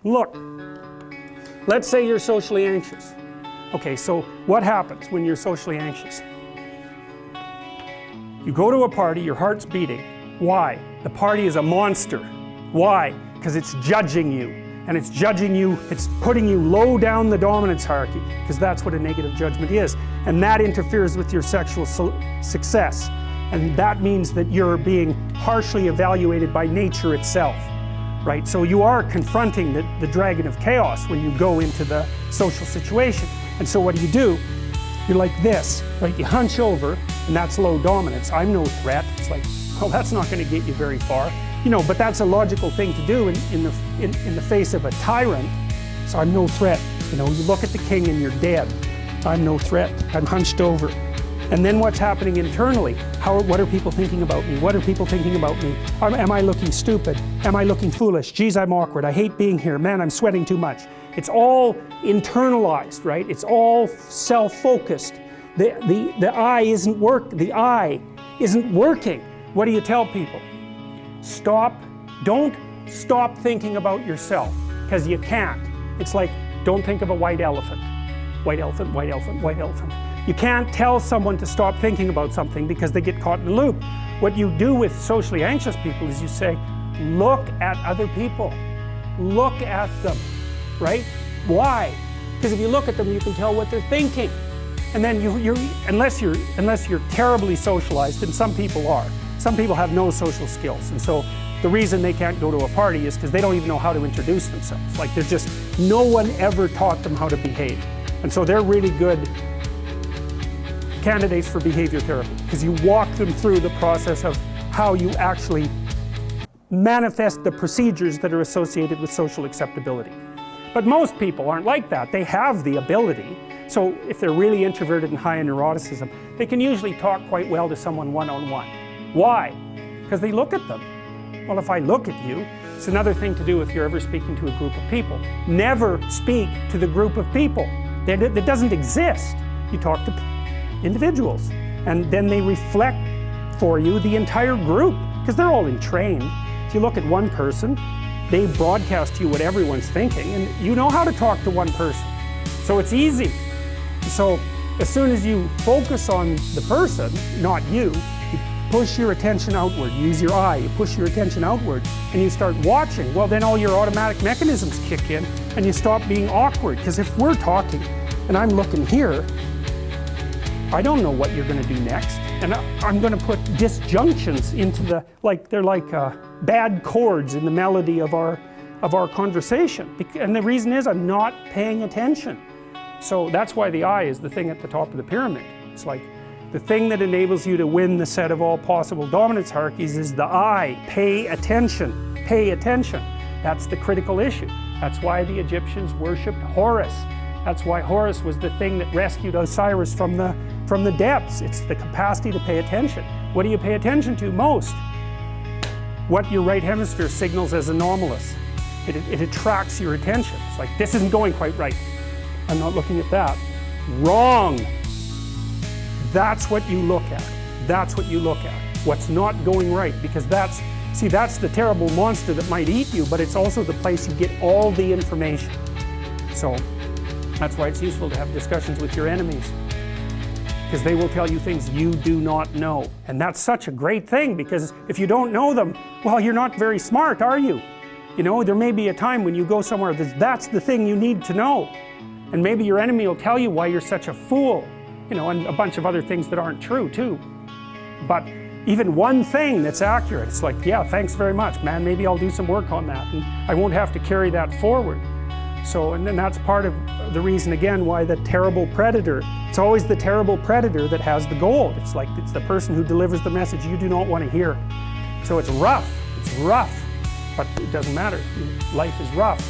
Look, let's say you're socially anxious. Okay, so what happens when you're socially anxious? You go to a party, your heart's beating. Why? The party is a monster. Why? Because it's judging you. And it's judging you, it's putting you low down the dominance hierarchy, because that's what a negative judgment is. And that interferes with your sexual success. And that means that you're being harshly evaluated by nature itself. Right? So you are confronting the dragon of chaos when you go into the social situation. And so what do? You're like this, right? You hunch over, and that's low dominance. I'm no threat. It's like, well, that's not going to get you very far. You know, but that's a logical thing to do in the face of a tyrant. So I'm no threat. You know, you look at the king and you're dead. I'm no threat. I'm hunched over. And then what's happening internally? What are people thinking about me? What are people thinking about me? Am I looking stupid? Am I looking foolish? Geez, I'm awkward. I hate being here. Man, I'm sweating too much. It's all internalized, right? It's all self-focused. The eye isn't working. What do you tell people? Don't stop thinking about yourself, because you can't. It's like, don't think of a white elephant. White elephant, white elephant, white elephant. You can't tell someone to stop thinking about something because they get caught in a loop. What you do with socially anxious people is you say, look at other people. Look at them, right? Why? Because if you look at them, you can tell what they're thinking. And then unless you're terribly socialized, and some people are. Some people have no social skills, and so the reason they can't go to a party is because they don't even know how to introduce themselves. Like, no one ever taught them how to behave. And so they're really good candidates for behavior therapy, because you walk them through the process of how you actually manifest the procedures that are associated with social acceptability. But most people aren't like that. They have the ability. So if they're really introverted and high in neuroticism, they can usually talk quite well to someone one-on-one. Why? Because they look at them. Well, if I look at you, it's another thing to do if you're ever speaking to a group of people. Never speak to the group of people. That doesn't exist. You talk to individuals, and then they reflect for you the entire group, because they're all entrained. If you look at one person, they broadcast to you what everyone's thinking, and you know how to talk to one person. So it's easy. So as soon as you focus on the person, not you, push your attention outward, use your eye, you push your attention outward, and you start watching, well, then all your automatic mechanisms kick in, and you stop being awkward. Because if we're talking, and I'm looking here, I don't know what you're going to do next, and I'm going to put disjunctions into they're like bad chords in the melody of our conversation. And the reason is I'm not paying attention. So that's why the eye is the thing at the top of the pyramid. It's like, the thing that enables you to win the set of all possible dominance hierarchies is the eye. Pay attention. Pay attention. That's the critical issue. That's why the Egyptians worshipped Horus. That's why Horus was the thing that rescued Osiris from the depths. It's the capacity to pay attention. What do you pay attention to most? What your right hemisphere signals as anomalous. It attracts your attention. It's like, this isn't going quite right. I'm not looking at that. Wrong. That's what you look at. That's what you look at. What's not going right, because that's the terrible monster that might eat you, but it's also the place you get all the information. So that's why it's useful to have discussions with your enemies, because they will tell you things you do not know. And that's such a great thing, because if you don't know them, well, you're not very smart, are you? You know, there may be a time when you go somewhere that's the thing you need to know. And maybe your enemy will tell you why you're such a fool. You know, and a bunch of other things that aren't true too. But even one thing that's accurate, it's like, yeah, thanks very much, man. Maybe I'll do some work on that, and I won't have to carry that forward. So, and then that's part of the reason, again, why the terrible predator, it's always the terrible predator that has the gold. It's like, it's the person who delivers the message you do not want to hear. So it's rough, but it doesn't matter. Life is rough.